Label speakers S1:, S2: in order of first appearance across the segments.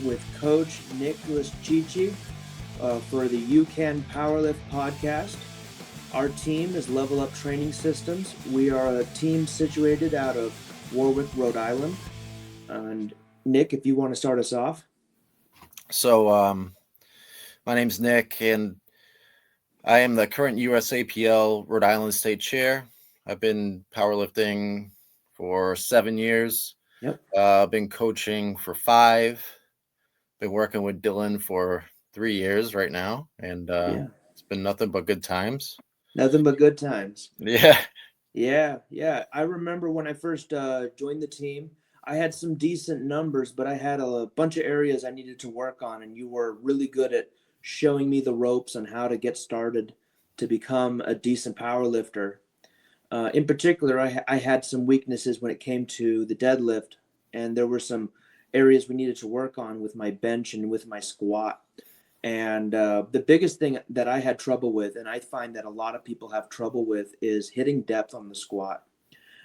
S1: with Coach Nicholas Chichi for the You Can Powerlift podcast. Our team is Level Up Training Systems. We are a team situated out of Warwick, Rhode Island. And Nick, if you want to start us off.
S2: So, my name's Nick, and I am the current USAPL Rhode Island State Chair. I've been powerlifting for 7 years.
S1: Yep.
S2: Been coaching for 5. Been working with Dylan for 3 years right now, and It's been nothing but good times.
S1: Nothing but good times.
S2: Yeah.
S1: Yeah. I remember when I first joined the team, I had some decent numbers, but I had a bunch of areas I needed to work on, and you were really good at showing me the ropes on how to get started to become a decent power lifter. In particular, I had some weaknesses when it came to the deadlift, and there were some areas we needed to work on with my bench and with my squat. And the biggest thing that I had trouble with, and I find that a lot of people have trouble with, is hitting depth on the squat.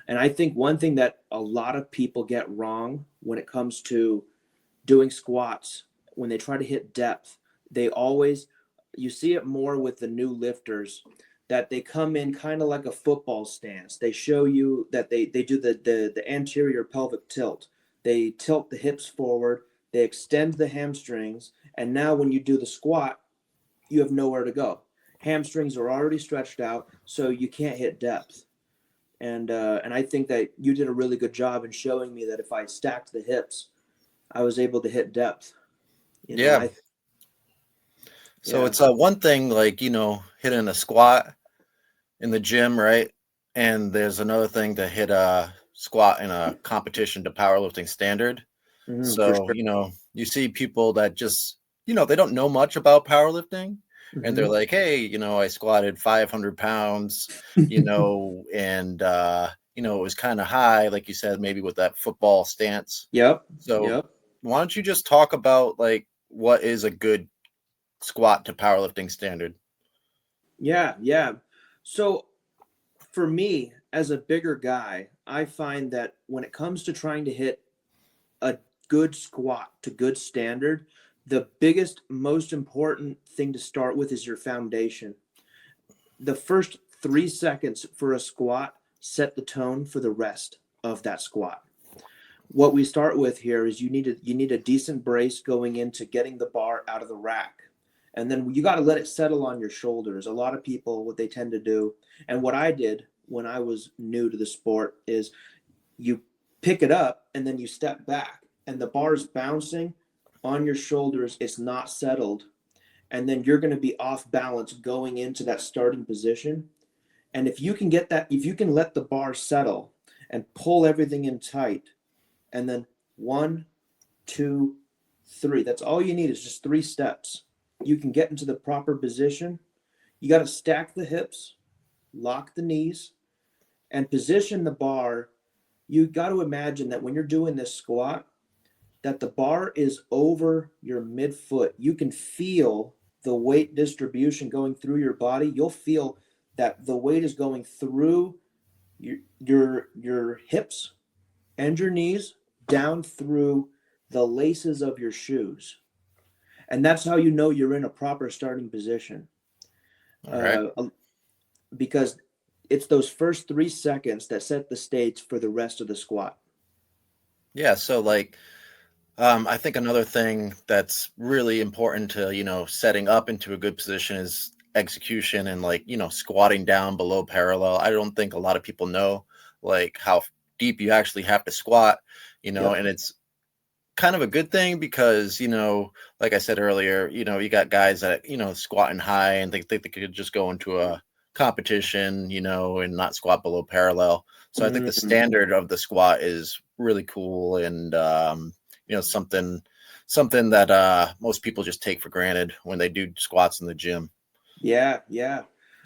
S1: And I think one thing that a lot of people get wrong when it comes to doing squats, when they try to hit depth, you see it more with the new lifters, that they come in kind of like a football stance. They show you that they do the anterior pelvic tilt. They tilt the hips forward, they extend the hamstrings, and now when you do the squat, you have nowhere to go. Hamstrings are already stretched out, so you can't hit depth. And I think that you did a really good job in showing me that if I stacked the hips, I was able to hit depth.
S2: Yeah. So it's one thing, like, hitting a squat in the gym, right? And there's another thing to hit a squat in a competition to powerlifting standard. So,
S1: sure.
S2: You see people that just, they don't know much about powerlifting. And they're like, hey, I squatted 500 pounds, and, it was kind of high, like you said, maybe with that football stance.
S1: Yep.
S2: So why don't you just talk about, like, what is a good squat to powerlifting standard?
S1: Yeah. So for me, as a bigger guy, I find that when it comes to trying to hit a good squat to good standard, the biggest, most important thing to start with is your foundation. The first 3 seconds for a squat set the tone for the rest of that squat. What we start with here is you need a decent brace going into getting the bar out of the rack. And then you got to let it settle on your shoulders. A lot of people, what they tend to do, and what I did when I was new to the sport, is you pick it up and then you step back and the bar's bouncing on your shoulders. It's not settled. And then you're going to be off balance going into that starting position. And if you can let the bar settle and pull everything in tight, and then 1, 2, 3. That's all you need, is just 3 steps. You can get into the proper position. You got to stack the hips, lock the knees, and position the bar. You got to imagine that when you're doing this squat, that the bar is over your midfoot. You can feel the weight distribution going through your body. You'll feel that the weight is going through your hips and your knees down through the laces of your shoes. And that's how you know you're in a proper starting position.
S2: Right.
S1: Because it's those first 3 seconds that set the stage for the rest of the squat.
S2: Yeah. So, like, I think another thing that's really important to, setting up into a good position is execution and, like, squatting down below parallel. I don't think a lot of people know, like, how deep you actually have to squat, and it's kind of a good thing because, like I said earlier, you got guys that, squatting high and they think they could just go into a competition, and not squat below parallel. So I think the standard of the squat is really cool and, something that most people just take for granted when they do squats in the gym.
S1: Yeah.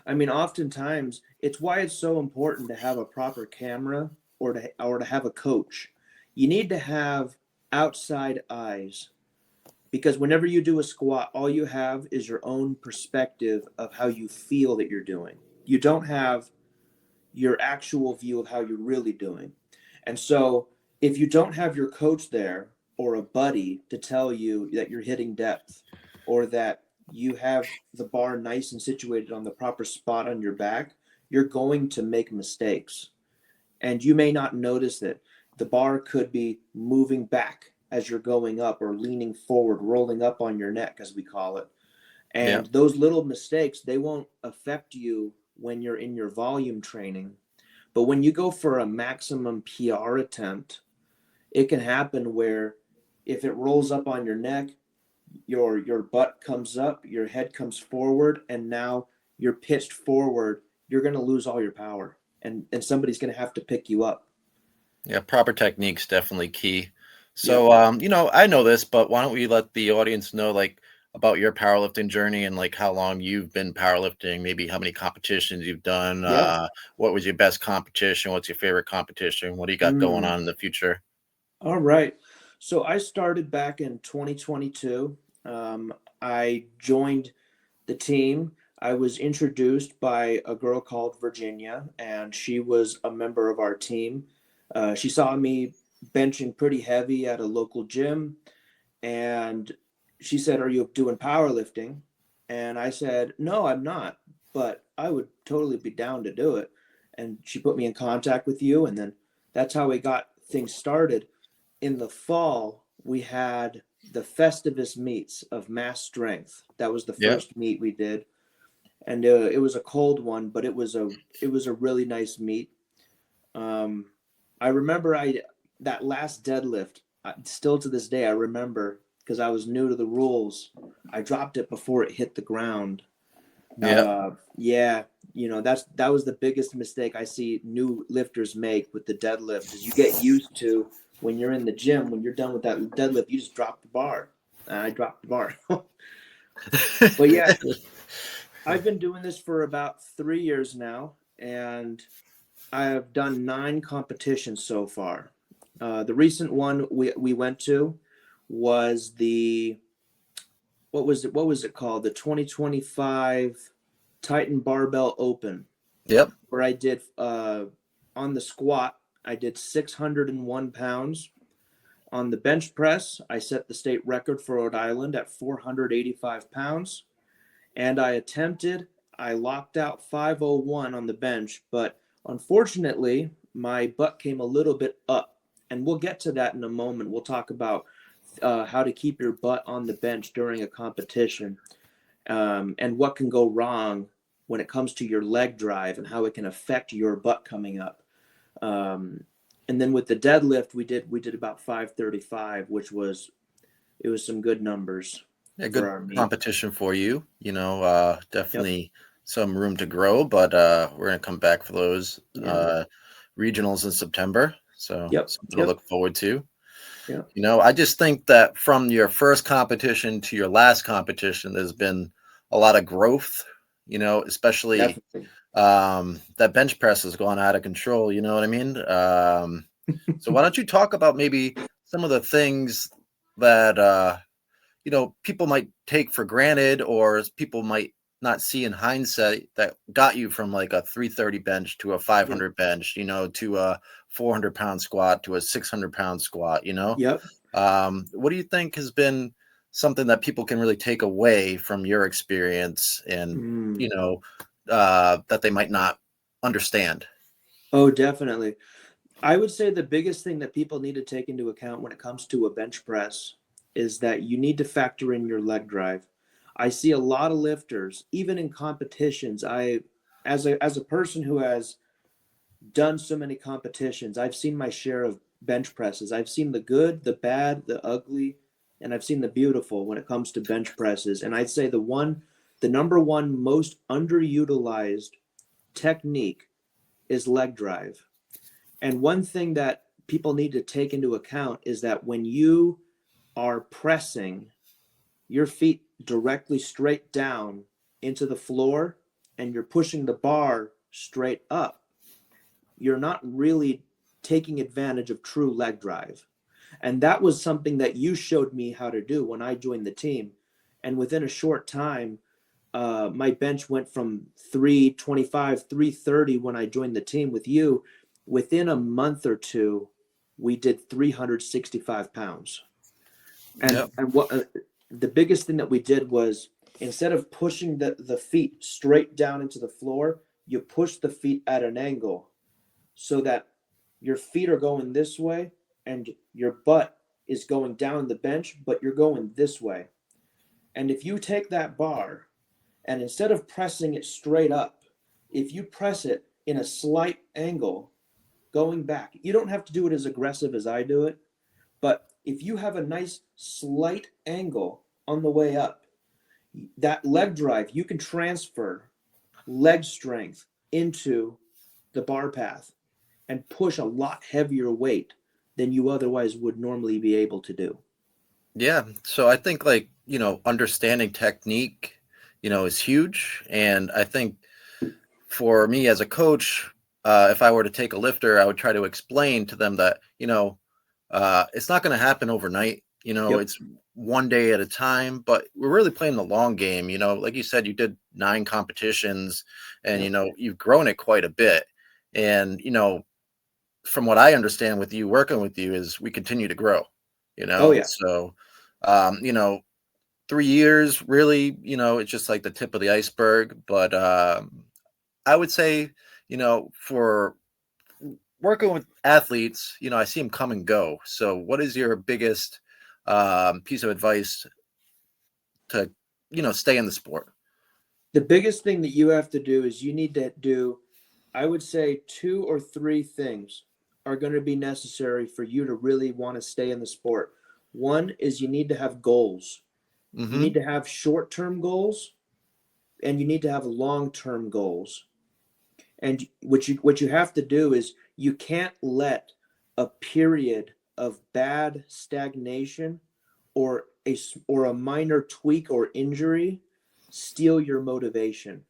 S1: I mean, oftentimes it's why it's so important to have a proper camera or to have a coach. You need to have outside eyes, because whenever you do a squat, all you have is your own perspective of how you feel that you're doing. You don't have your actual view of how you're really doing. And so if you don't have your coach there, or a buddy to tell you that you're hitting depth or that you have the bar nice and situated on the proper spot on your back, you're going to make mistakes. And you may not notice it. The bar could be moving back as you're going up or leaning forward, rolling up on your neck, as we call it.
S2: Yeah.
S1: And those little mistakes, they won't affect you when you're in your volume training. But when you go for a maximum PR attempt, it can happen where if it rolls up on your neck, your butt comes up, your head comes forward, and now you're pitched forward, you're going to lose all your power, and somebody's going to have to pick you up.
S2: Yeah, proper technique's definitely key.
S1: Yep.
S2: So, I know this, but why don't we let the audience know like about your powerlifting journey and like how long you've been powerlifting, maybe how many competitions you've done,
S1: Yeah.
S2: what was your best competition, what's your favorite competition, what do you got going
S1: Mm.
S2: on in the future?
S1: All right. So I started back in 2022. I joined the team. I was introduced by a girl called Virginia, and she was a member of our team. She saw me benching pretty heavy at a local gym, and she said, "Are you doing powerlifting?" And I said, "No, I'm not, but I would totally be down to do it." And she put me in contact with you, and then that's how we got things started. In the fall, we had the Festivus meets of Mass Strength. That was the
S2: Yeah.
S1: first meet we did, and it was a cold one, but it was a really nice meet. Um, I remember I that last deadlift. Still to this day, I remember because I was new to the rules. I dropped it before it hit the ground.
S2: Yeah.
S1: Yeah, that was the biggest mistake I see new lifters make with the deadlift. Is you get used to when you're in the gym, when you're done with that deadlift, you just drop the bar. I dropped the bar. But yeah, I've been doing this for about 3 years now, and I have done 9 competitions so far. The recent one we went to was the what was it called? The 2025 Titan Barbell Open,
S2: Yep.
S1: where I did on the squat, I did 601 pounds. On the bench press, I set the state record for Rhode Island at 485 pounds. And I locked out 501 on the bench, but unfortunately, my butt came a little bit up. And we'll get to that in a moment. We'll talk about how to keep your butt on the bench during a competition, and what can go wrong when it comes to your leg drive and how it can affect your butt coming up. Um, and then with the deadlift, we did about 535, which was it was some good numbers
S2: Yeah,
S1: for
S2: good
S1: our meet.
S2: competition for you.
S1: Yep.
S2: Definitely some room to grow, but we're gonna come back for those
S1: Yeah.
S2: regionals in September. So
S1: Yep.
S2: something to
S1: Yep.
S2: look forward to.
S1: Yep.
S2: I just think that from your first competition to your last competition, there's been a lot of growth, especially
S1: Definitely.
S2: that bench press has gone out of control. You know what I mean? So why don't you talk about maybe some of the things that people might take for granted or people might not see in hindsight that got you from like a 330 bench to a
S1: Yep.
S2: 500 bench, to a 400-pound squat to a 600-pound squat.
S1: Yep.
S2: What do you think has been something that people can really take away from your experience and,
S1: Mm.
S2: that they might not understand?
S1: Oh, definitely. I would say the biggest thing that people need to take into account when it comes to a bench press is that you need to factor in your leg drive. I see a lot of lifters, even in competitions. As a person who has done so many competitions, I've seen my share of bench presses. I've seen the good, the bad, the ugly, and I've seen the beautiful when it comes to bench presses. And I'd say the number one most underutilized technique is leg drive. And one thing that people need to take into account is that when you are pressing your feet directly straight down into the floor and you're pushing the bar straight up, you're not really taking advantage of true leg drive. And that was something that you showed me how to do when I joined the team. And within a short time, my bench went from 325, 330 when I joined the team with you. Within a month or two, we did 365 pounds. And
S2: Yep.
S1: what the biggest thing that we did was, instead of pushing the feet straight down into the floor, you push the feet at an angle so that your feet are going this way and your butt is going down the bench, but you're going this way. And if you take that bar and instead of pressing it straight up, if you press it in a slight angle going back, you don't have to do it as aggressive as I do it, but if you have a nice slight angle on the way up, that leg drive, you can transfer leg strength into the bar path and push a lot heavier weight than you otherwise would normally be able to do.
S2: Yeah. So I think like, understanding technique, is huge. And I think for me as a coach, if I were to take a lifter, I would try to explain to them that, it's not going to happen overnight.
S1: Yep.
S2: It's one day at a time, but we're really playing the long game. Like you said, you did 9 competitions and,
S1: Yep.
S2: you've grown it quite a bit. And, from what I understand with you working with you is we continue to grow,
S1: Oh yeah.
S2: so, um, you know, 3 years really, it's just like the tip of the iceberg. But I would say, for working with athletes, I see them come and go. So what is your biggest piece of advice to, stay in the sport?
S1: The biggest thing that you have to do is you need to do, I would say, 2 or 3 things are going to be necessary for you to really want to stay in the sport. One is you need to have goals. You
S2: Mm-hmm.
S1: need to have short-term goals and you need to have long-term goals. And what you have to do is you can't let a period of bad stagnation or a minor tweak or injury steal your motivation.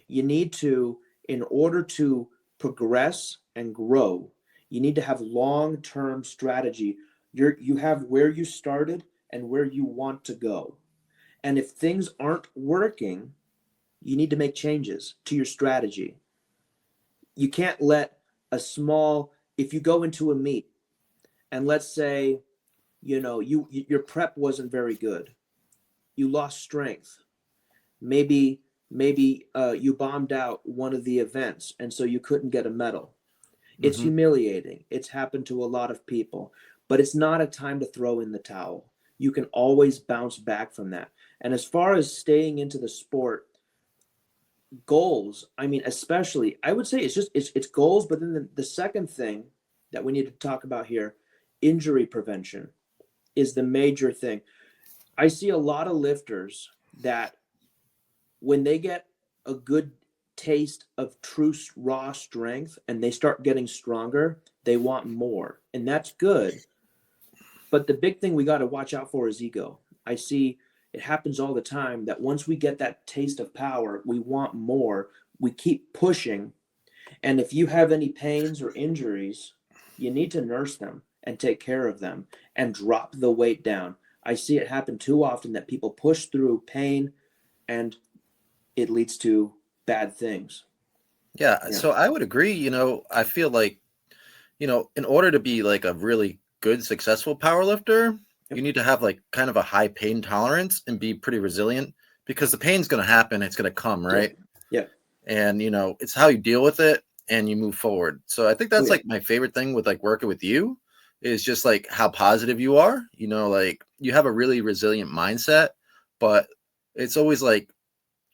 S1: You need to, in order to progress and grow, you need to have long-term strategy. You have where you started and where you want to go. And if things aren't working, you need to make changes to your strategy. You can't let if you go into a meet and let's say, your prep wasn't very good. You lost strength. Maybe you bombed out one of the events and so you couldn't get a medal. It's
S2: Mm-hmm.
S1: humiliating. It's happened to a lot of people, but it's not a time to throw in the towel. You can always bounce back from that. And as far as staying into the sport, goals, I mean, especially, I would say it's goals, but then the second thing that we need to talk about here, injury prevention is the major thing. I see a lot of lifters that when they get a good taste of true raw strength and they start getting stronger, they want more. And that's good. But the big thing we got to watch out for is ego. I see it happens all the time that once we get that taste of power, we want more. We keep pushing. And if you have any pains or injuries, you need to nurse them and take care of them and drop the weight down. I see it happen too often that people push through pain and it leads to bad things.
S2: Yeah.
S1: Yeah.
S2: So I would agree, I feel like, in order to be like a really good, successful power lifter, you
S1: Yep.
S2: need to have like kind of a high pain tolerance and be pretty resilient because the pain's going to happen. It's going to come,
S1: Yeah.
S2: right?
S1: Yeah.
S2: And, it's how you deal with it and you move forward. So I think
S1: Oh,
S2: that's
S1: yeah.
S2: like my favorite thing with like working with you is just like how positive you are. Like you have a really resilient mindset, but it's always like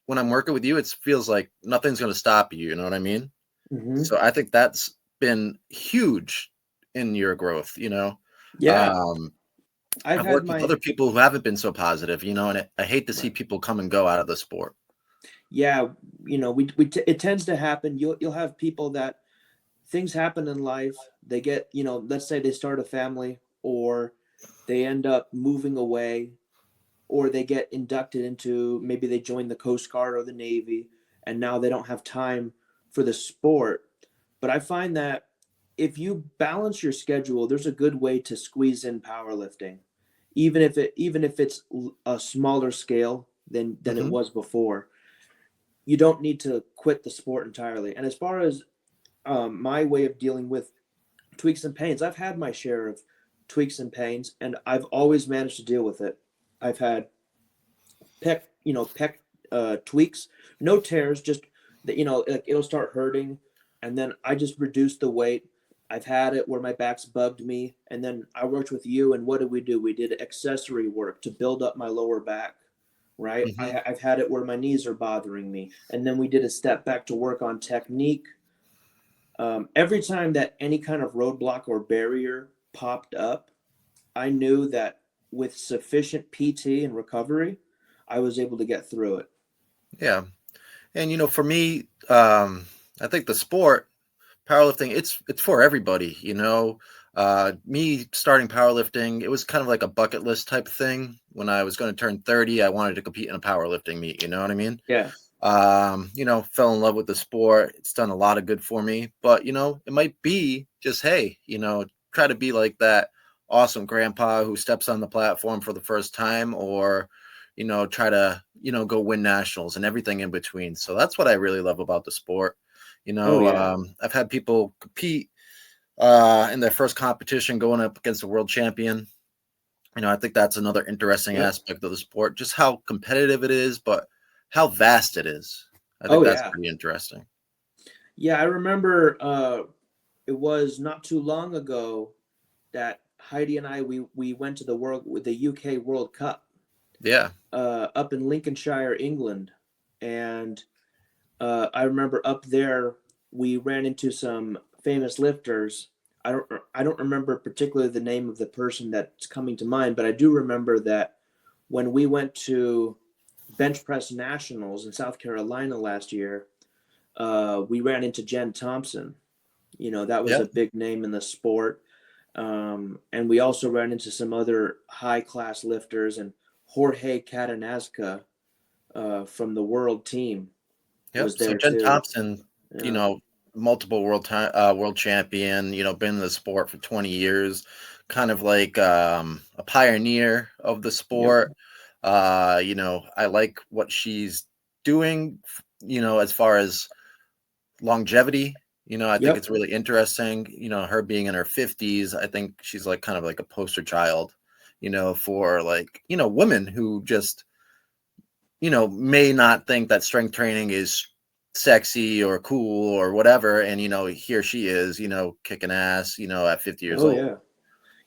S2: when I'm working with you, it feels like nothing's going to stop you. You know what I mean?
S1: Mm-hmm.
S2: So I think that's been huge in your growth.
S1: Yeah.
S2: Um,
S1: I've
S2: I've
S1: had
S2: worked with
S1: my,
S2: other people who haven't been so positive, and I hate to see
S1: right.
S2: people come and go out of the sport.
S1: Yeah. It tends to happen. You'll have people that things happen in life. They get, let's say they start a family or they end up moving away or they get inducted into, maybe they join the Coast Guard or the Navy and now they don't have time for the sport. But I find that if you balance your schedule, there's a good way to squeeze in powerlifting, even if it's a smaller scale than it
S2: Hmm.
S1: was before. You don't need to quit the sport entirely. And as far as my way of dealing with tweaks and pains, I've had my share of tweaks and pains, and I've always managed to deal with it. I've had pec tweaks, no tears, just that like it'll start hurting, and then I just reduce the weight. I've had it where my back's bugged me, and then I worked with you, and what did we do? We did accessory work to build up my lower back, right?
S2: Hmm.
S1: I've had it where my knees are bothering me, and then we did a step back to work on technique. Every time that any kind of roadblock or barrier popped up, I knew that with sufficient PT and recovery, I was able to get through it.
S2: Yeah. And for me, I think the sport powerlifting, it's for everybody. Me starting powerlifting, it was kind of like a bucket list type of thing. When I was going to turn 30, I wanted to compete in a powerlifting meet. You know what I mean?
S1: Yeah.
S2: Fell in love with the sport. It's done a lot of good for me. But it might be just, hey, try to be like that awesome grandpa who steps on the platform for the first time, or try to go win nationals and everything in between. So that's what I really love about the sport.
S1: Oh yeah.
S2: I've had people compete in their first competition going up against a world champion. I think that's another interesting
S1: Yep.
S2: aspect of the sport, just how competitive it is, but how vast it is. I think
S1: Oh
S2: that's
S1: yeah.
S2: pretty interesting.
S1: Yeah, I remember it was not too long ago that Heidi and I we went to the world with the UK World Cup
S2: Yeah.
S1: up in Lincolnshire, England, and I remember up there we ran into some famous lifters. I don't remember particularly the name of the person that's coming to mind, but I do remember that when we went to bench press nationals in South Carolina last year, we ran into Jen Thompson. That was a
S2: Yep.
S1: big name in the sport. And we also ran into some other high class lifters, and Jorge Catanazca from the world team was
S2: Yep. So
S1: there
S2: Jen
S1: too.
S2: Thompson, you
S1: Yeah.
S2: know, multiple world champion, been in the sport for 20 years, kind of like a pioneer of the
S1: Yep.
S2: sport. I like what she's doing, as far as longevity. I think
S1: Yep.
S2: it's really interesting. Her being in her 50s, I think she's like kind of like a poster child, for like, women who just, may not think that strength training is sexy or cool or whatever. And, here she is, kicking ass, at 50 years
S1: Oh
S2: old.
S1: yeah.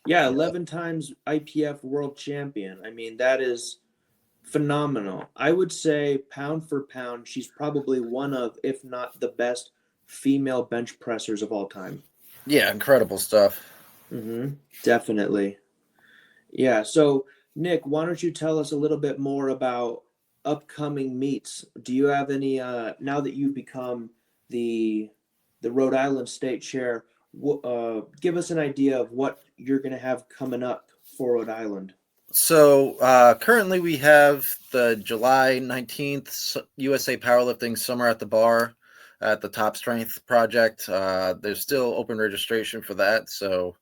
S1: Yeah.
S2: You know?
S1: 11 times IPF world champion. I mean, that is phenomenal. I would say pound for pound, she's probably one of, if not the best female bench pressers of all time.
S2: Yeah, incredible stuff.
S1: Definitely. Yeah. So, Nick, why don't you tell us a little bit more about upcoming meets? Do you have any now that you've become the Rhode Island State Chair? Give us an idea of what you're going to have coming up for Rhode Island.
S2: So currently we have the July 19th USA Powerlifting Summer at the Bar at the Top Strength Project. There's still open registration for that. So,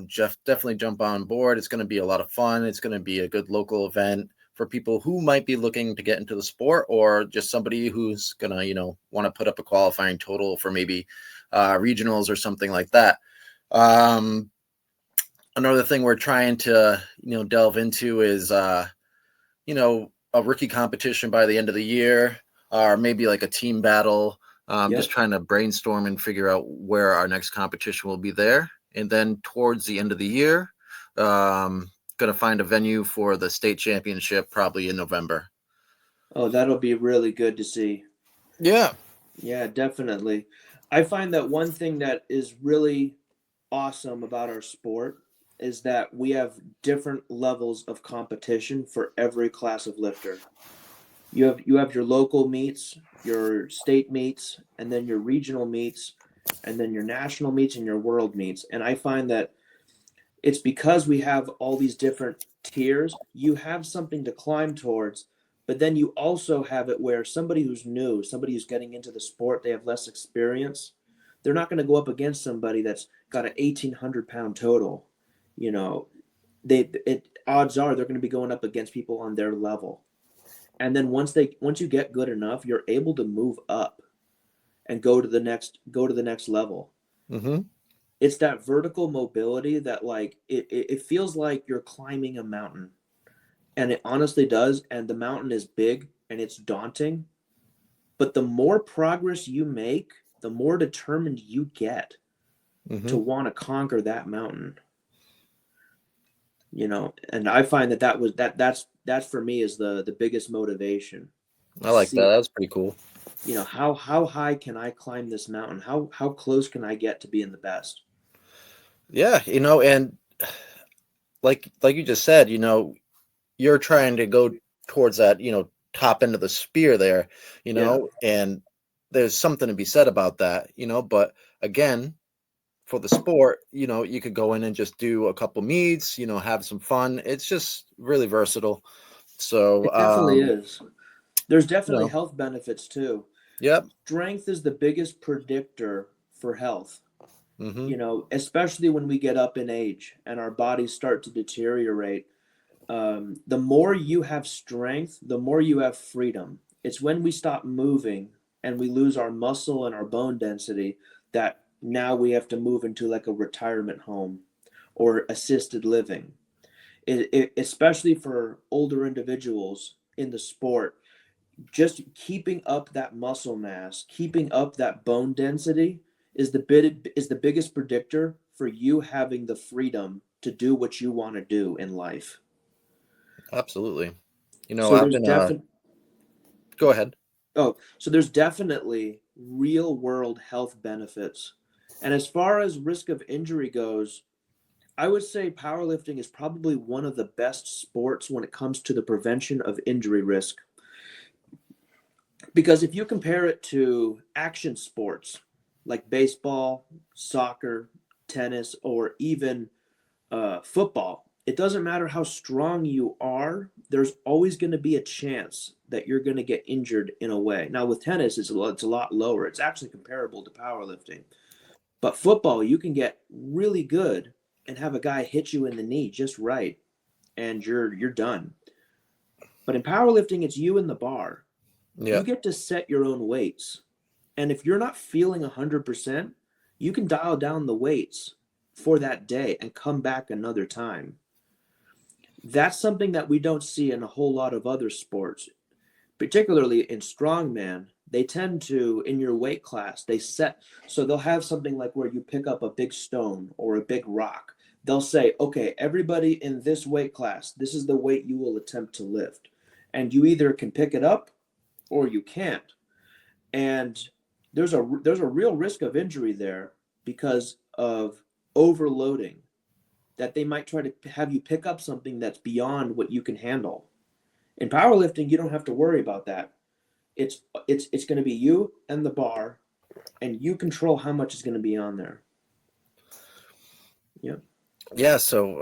S2: Jeff, definitely jump on board. It's going to be a lot of fun. It's going to be a good local event for people who might be looking to get into the sport, or just somebody who's going to, want to put up a qualifying total for maybe regionals or something like that. Um, Another thing we're trying to delve into is a rookie competition by the end of the year, or maybe like a team battle. Just
S1: Yep.
S2: trying to brainstorm and figure out where our next competition will be there. And then towards the end of the year, going to find a venue for the state championship probably in November.
S1: Oh, that'll be really good to see.
S2: Yeah.
S1: Yeah, definitely. I find that one thing that is really awesome about our sport is that we have different levels of competition for every class of lifter. You have your local meets, your state meets, and then your regional meets, and then your national meets and your world meets. And I find that it's because we have all these different tiers, you have something to climb towards, but then you also have it where somebody who's new, somebody who's getting into the sport, they have less experience. They're not going to go up against somebody that's got an 1,800-pound total. You know, odds are they're going to be going up against people on their level. And then once you get good enough, you're able to move up and go to the next level.
S2: Mm-hmm.
S1: It's that vertical mobility that like it feels like you're climbing a mountain. And it honestly does. And the mountain is big and it's daunting. But the more progress you make, the more determined you get to
S2: Hmm.
S1: want to conquer that mountain. And I find that's for me is the biggest motivation
S2: I
S1: to
S2: like that.
S1: see,
S2: That's pretty cool.
S1: how high can I climb this mountain? How close can I get to being the best?
S2: Yeah, and like you just said, you're trying to go towards that, top end of the spear there,
S1: Yeah,
S2: and there's something to be said about that, but again, for the sport, you could go in and just do a couple meets, have some fun. It's just really versatile. So,
S1: it definitely is. There's
S2: you
S1: definitely
S2: know,
S1: health benefits too.
S2: yep.
S1: Strength is the biggest predictor for health,
S2: Hmm.
S1: especially when we get up in age and our bodies start to deteriorate. The more you have strength, the more you have freedom. It's when we stop moving and we lose our muscle and our bone density that now we have to move into like a retirement home or assisted living. Especially for older individuals in the sport, just keeping up that muscle mass, keeping up that bone density is the biggest predictor for you having the freedom to do what you want to do in life.
S2: Absolutely.
S1: So
S2: I've
S1: there's
S2: been,
S1: definitely
S2: go ahead.
S1: so there's definitely real world health benefits. And as far as risk of injury goes, I would say powerlifting is probably one of the best sports when it comes to the prevention of injury risk. Because if you compare it to action sports like baseball, soccer, tennis, or even football, it doesn't matter how strong you are, there's always going to be a chance that you're going to get injured in a way. Now, with tennis, it's a lot lower. It's actually comparable to powerlifting. But football, you can get really good and have a guy hit you in the knee just right, and you're done. But in powerlifting, it's you and the bar.
S2: Yeah.
S1: You get to set your own weights. And if you're not feeling 100%, you can dial down the weights for that day and come back another time. That's something that we don't see in a whole lot of other sports, particularly in strongman. They tend to, in your weight class, so they'll have something like where you pick up a big stone or a big rock. They'll say, okay, everybody in this weight class, this is the weight you will attempt to lift. And you either can pick it up or you can't. And there's a real risk of injury there because of overloading, that they might try to have you pick up something that's beyond what you can handle. In powerlifting, you don't have to worry about that. It's going to be you and the bar, and you control how much is going to be on there. Yeah.
S2: Yeah, so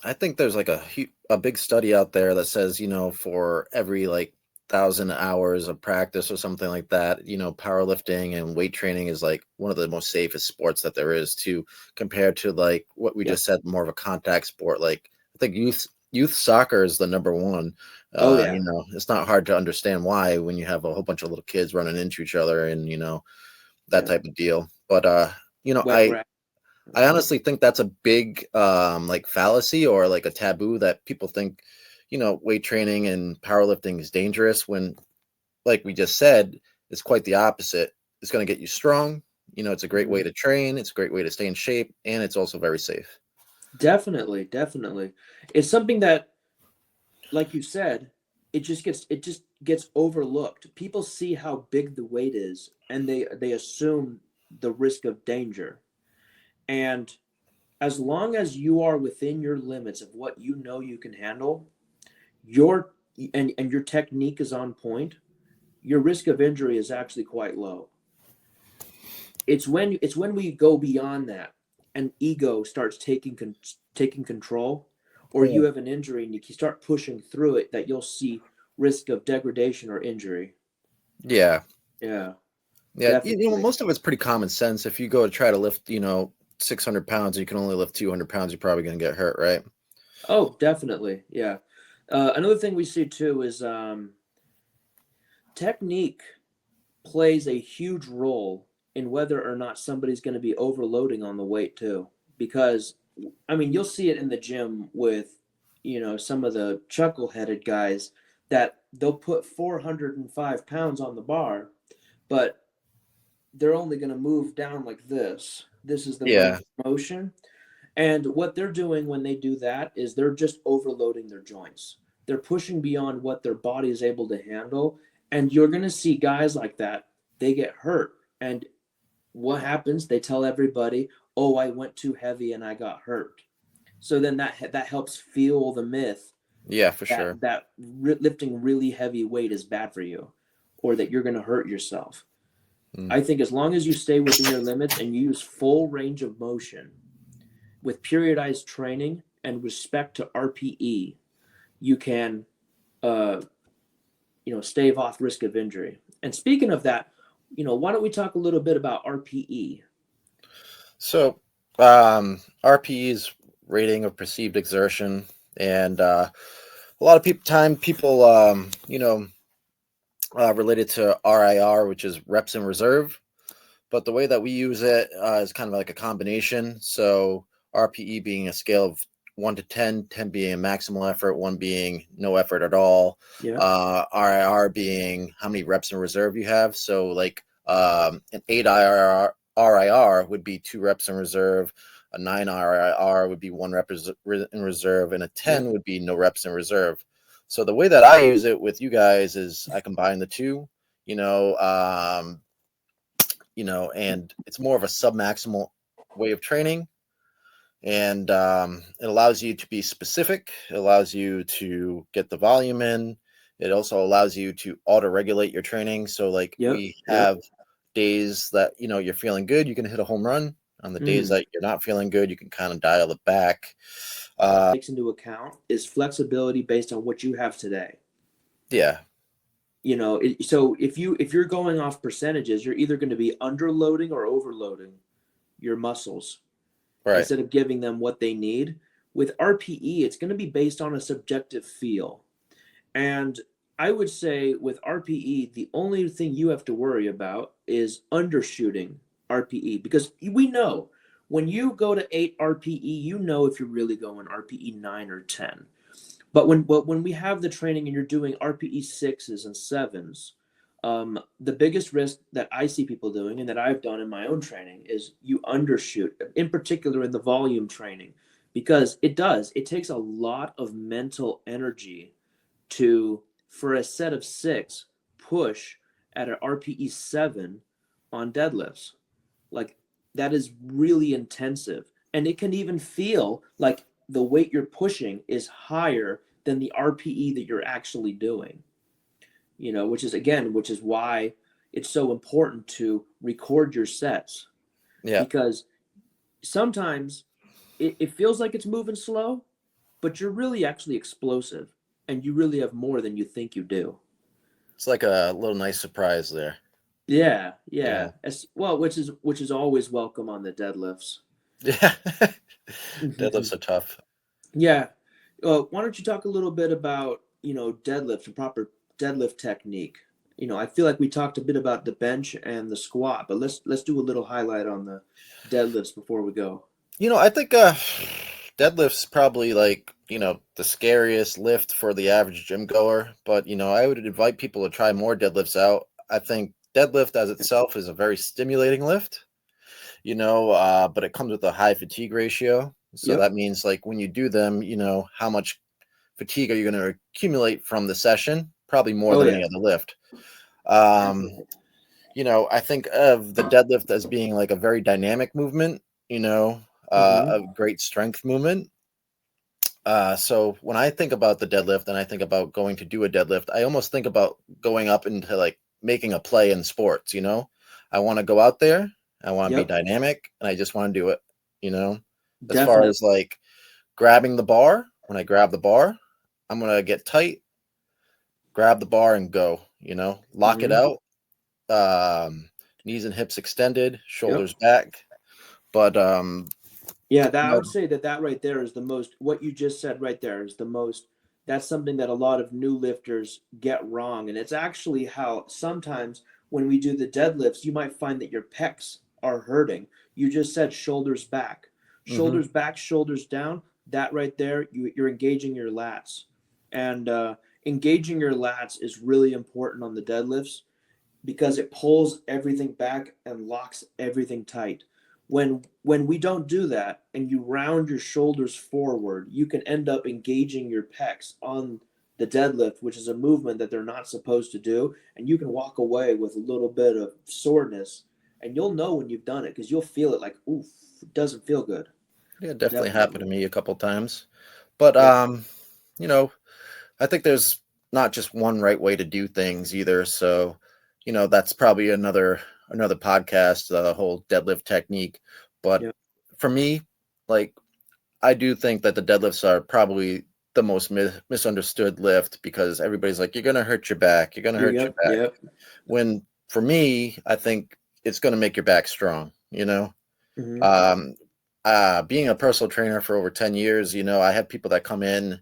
S2: I think there's like a big study out there that says, for every like 1,000 hours of practice or something like that, powerlifting and weight training is like one of the most safest sports that there is, to compared to like what we
S1: Yeah.
S2: just said, more of a contact sport. Like I think youth soccer is the number one.
S1: Oh yeah.
S2: It's not hard to understand why, when you have a whole bunch of little kids running into each other and that
S1: Yeah.
S2: type of deal. But
S1: Wet
S2: I
S1: rat.
S2: I honestly think that's a big like fallacy, or like a taboo, that people think, weight training and powerlifting is dangerous, when, like we just said, it's quite the opposite. It's going to get you strong. It's a great way
S1: Mhm.
S2: to train. It's a great way to stay in shape, and it's also very safe.
S1: Definitely, definitely. It's something that, like you said, it just gets overlooked. People see how big the weight is, and they assume the risk of danger. And as long as you are within your limits of what you know you can handle, your and your technique is on point, your risk of injury is actually quite low. It's when we go beyond that and ego starts taking control, or you
S2: Mm.
S1: have an injury and you start pushing through it, that you'll see risk of degradation or injury.
S2: Yeah.
S1: Yeah,
S2: Yeah.
S1: definitely.
S2: Most of it's pretty common sense. If you go to try to lift, 600 pounds, you can only lift 200 pounds, you're probably going to get hurt, right?
S1: Oh, definitely. Yeah. Another thing we see too is technique plays a huge role in whether or not somebody's going to be overloading on the weight too. Because I mean, you'll see it in the gym with, some of the chuckle-headed guys that they'll put 405 pounds on the bar, but they're only going to move down like this. This is the range
S2: Yeah.
S1: of motion. And what they're doing when they do that is they're just overloading their joints. They're pushing beyond what their body is able to handle. And you're going to see guys like that, they get hurt. And what happens? They tell everybody, "Oh, I went too heavy and I got hurt." So then that helps fuel the myth
S2: Yeah, for
S1: that
S2: sure.
S1: lifting really heavy weight is bad for you, or that you're going to hurt yourself.
S2: Mm.
S1: I think as long as you stay within your limits and you use full range of motion with periodized training and respect to RPE, you can, uh, stave off risk of injury. And speaking of that, why don't we talk a little bit about RPE?
S2: So, RPE is rating of perceived exertion, and a lot of people, related to RIR, which is reps in reserve. But the way that we use it is kind of like a combination. So RPE being a scale of 1 to 10, 10 being a maximal effort, 1 being no effort at all.
S1: Yeah.
S2: RIR being how many reps in reserve you have. So like an 8 RIR would be 2 reps in reserve. A 9 RIR would be 1 rep in reserve, and a 10
S1: Yeah.
S2: would be no reps in reserve. So the way that I use it with you guys is I combine the two. You know, um, and it's more of a submaximal way of training. And it allows you to be specific. It allows you to get the volume in. It also allows you to auto-regulate your training. So, like,
S1: Yep.
S2: we
S1: Yep.
S2: have days that you're feeling good, you can hit a home run. On the days
S1: Mm.
S2: that you're not feeling good, you can kind of dial it back. Uh,
S1: Takes into account is flexibility based on what you have today.
S2: yeah,
S1: So if you're going off percentages, you're either going to be underloading or overloading your muscles
S2: right.
S1: instead of giving them what they need. With RPE, it's going to be based on a subjective feel. And I would say with RPE, the only thing you have to worry about is undershooting RPE, because we know when you go to 8 RPE, you know if you're really going RPE 9 or 10. But when we have the training and you're doing RPE 6s and 7s, the biggest risk that I see people doing and that I've done in my own training is you undershoot, in particular in the volume training, because it takes a lot of mental energy to, for a set of 6, push at an RPE 7 on deadlifts. Like, that is really intensive. And it can even feel like the weight you're pushing is higher than the RPE that you're actually doing. Which is why it's so important to record your sets,
S2: Yeah.
S1: because sometimes it feels like it's moving slow, but you're really actually explosive and you really have more than you think you do.
S2: It's like a little nice surprise there.
S1: Yeah,
S2: Yeah.
S1: yeah. As well, which is always welcome on the deadlifts.
S2: Yeah. Deadlifts are tough.
S1: Yeah. Why don't you talk a little bit about, deadlift and proper deadlift technique? I feel like we talked a bit about the bench and the squat, but let's do a little highlight on the deadlifts before we go.
S2: I think deadlift's probably like, the scariest lift for the average gym goer, but I would invite people to try more deadlifts out. I think deadlift as itself is a very stimulating lift, but it comes with a high fatigue ratio. So
S1: Yep.
S2: that means like when you do them, how much fatigue are you going to accumulate from the session? Probably more
S1: Oh
S2: than
S1: yeah.
S2: any other lift. Um,
S1: Definitely.
S2: I think of the deadlift as being like a very dynamic movement,
S1: Mm-hmm.
S2: a great strength movement. So when I think about the deadlift and I think about going to do a deadlift, I almost think about going up into like making a play in sports, I want to go out there, I want to be
S1: Yep.
S2: dynamic, and I just want to do it, you know. As far
S1: Definitely.
S2: as like grabbing the bar, when I grab the bar, I'm going to get tight, grab the bar and go, lock it
S1: Mm-hmm.
S2: out. Knees and hips extended,
S1: Yep.
S2: shoulders back. But
S1: Yeah, that I
S2: you know,
S1: would say that right there is the most, what you just said right there is the most, that's something that a lot of new lifters get wrong. And it's actually how sometimes when we do the deadlifts, you might find that your pecs are hurting. You just said
S2: Hmm.
S1: shoulders back, shoulders down. That right there, you're engaging your lats, and engaging your lats is really important on the deadlifts because it pulls everything back and locks everything tight. When we don't do that and you round your shoulders forward, you can end up engaging your pecs on the deadlift, which is a movement that they're not supposed to do, and you can walk away with a little bit of soreness, and you'll know when you've done it because you'll feel it like, oof, it doesn't feel good.
S2: Yeah, definitely happened
S1: Definitely.
S2: to me a couple times. But
S1: Yeah.
S2: you know, I think there's not just one right way to do things either. So, that's probably another podcast, the whole deadlift technique. But
S1: Yeah.
S2: for me, like I do think that the deadlifts are probably the most misunderstood lift because everybody's like, you're gonna hurt your back, you're gonna hurt your
S1: Yep.
S2: back.
S1: Yep.
S2: When for me, I think it's gonna make your back strong.
S1: Hmm.
S2: Um, being a personal trainer for over 10 years, I have people that come in,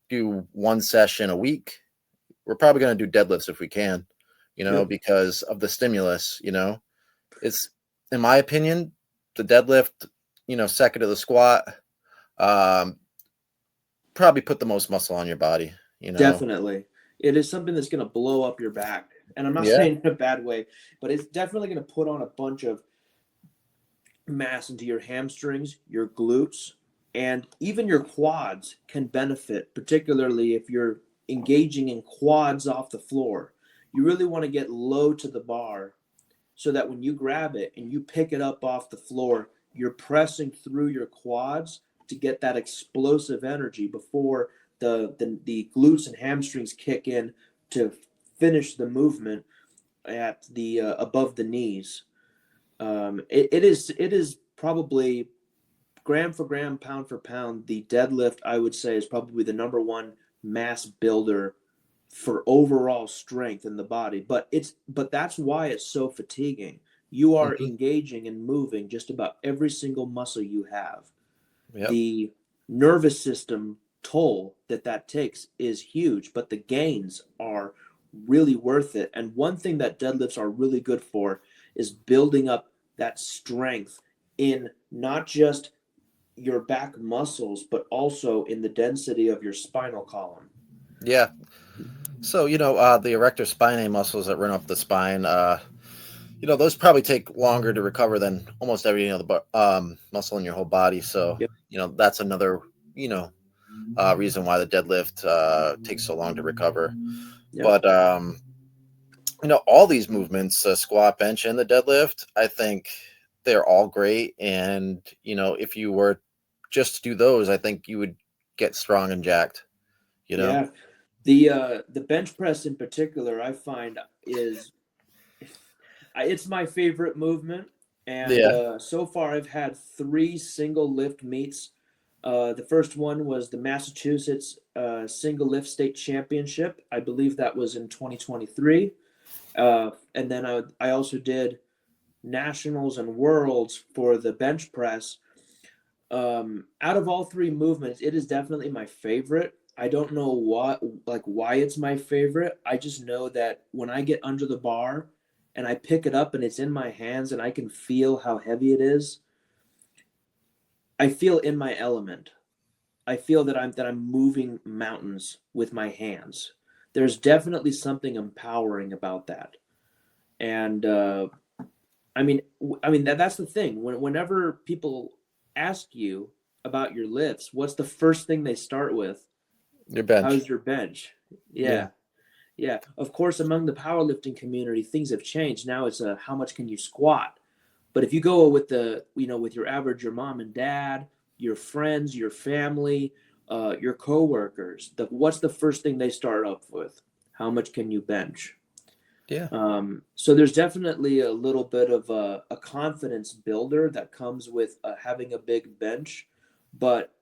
S2: do one session a week. We're probably going to do deadlifts if we can,
S1: Yep.
S2: because of the stimulus. It's, in my opinion, the deadlift, second to the squat, um, probably put the most muscle on your body.
S1: Definitely. It is something that's going to blow up your back. And I'm not
S2: Yeah.
S1: saying in a bad way, but it's definitely going to put on a bunch of mass into your hamstrings, your glutes, and even your quads can benefit, particularly if you're engaging in quads off the floor. You really want to get low to the bar so that when you grab it and you pick it up off the floor, you're pressing through your quads to get that explosive energy before the glutes and hamstrings kick in to finish the movement at the above the knees. It is probably gram for gram, pound for pound, the deadlift I would say is probably the number one mass builder for overall strength in the body. But that's why it's so fatiguing. You are
S2: Hmm.
S1: engaging and moving just about every single muscle you have.
S2: Yep.
S1: The nervous system toll that takes is huge, but the gains are really worth it. And one thing that deadlifts are really good for is building up that strength in not just your back muscles, but also in the density of your spinal column.
S2: Yeah. So, the erector spinae muscles that run up the spine, those probably take longer to recover than almost every other muscle in your whole body. So,
S1: Yep.
S2: that's another, you know, reason why the deadlift takes so long to recover.
S1: Yep.
S2: But, all these movements, squat, bench, and the deadlift, I think they're all great. And, if you were just to do those, I think you would get strong and jacked, you know?
S1: Yeah. The bench press in particular, I find is it's my favorite movement. And
S2: Yeah.
S1: so far, I've had three single lift meets. The first one was the Massachusetts Single Lift State Championship. I believe that was in 2023. And then I also did nationals and worlds for the bench press. Out of all three movements, it is definitely my favorite. I don't know why it's my favorite. I just know that when I get under the bar and I pick it up and it's in my hands and I can feel how heavy it is, I feel in my element. I feel that I'm moving mountains with my hands. There's definitely something empowering about that. And that's the thing. Whenever people ask you about your lifts, what's the first thing they start with?
S2: Your bench.
S1: How's your bench?
S2: Yeah.
S1: Yeah, yeah. Of course, among the powerlifting community, things have changed. Now it's a how much can you squat? But if you go with with your average, your mom and dad, your friends, your family, your coworkers, what's the first thing they start up with? How much can you bench?
S2: Yeah.
S1: So there's definitely a little bit of a confidence builder that comes with having a big bench, but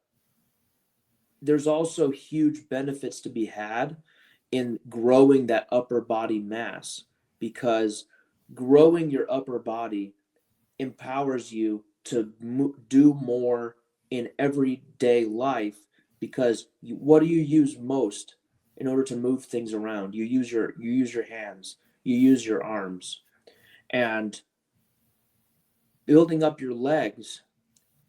S1: there's also huge benefits to be had in growing that upper body mass because growing your upper body empowers you to do more in everyday life because what do you use most in order to move things around? You use your hands, you use your arms. And building up your legs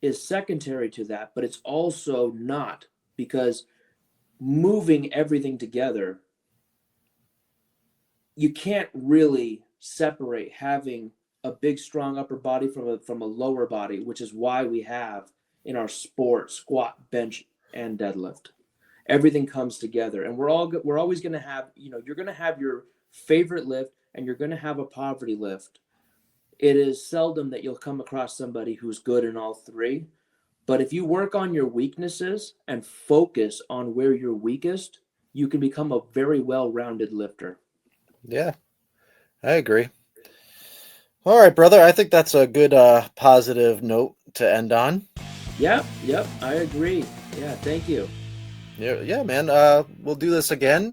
S1: is secondary to that, but it's also not, because moving everything together, you can't really separate having a big strong upper body from a lower body, which is why we have in our sport squat, bench, and deadlift. Everything comes together, and we're always going to have, you're going to have your favorite lift and you're going to have a poverty lift. It is seldom that you'll come across somebody who's good in all three. But if you work on your weaknesses and focus on where you're weakest, you can become a very well-rounded lifter.
S2: Yeah, I agree. All right, brother. I think that's a good positive note to end on.
S1: Yep, I agree. Yeah, thank you.
S2: Yeah, yeah, man. We'll do this again.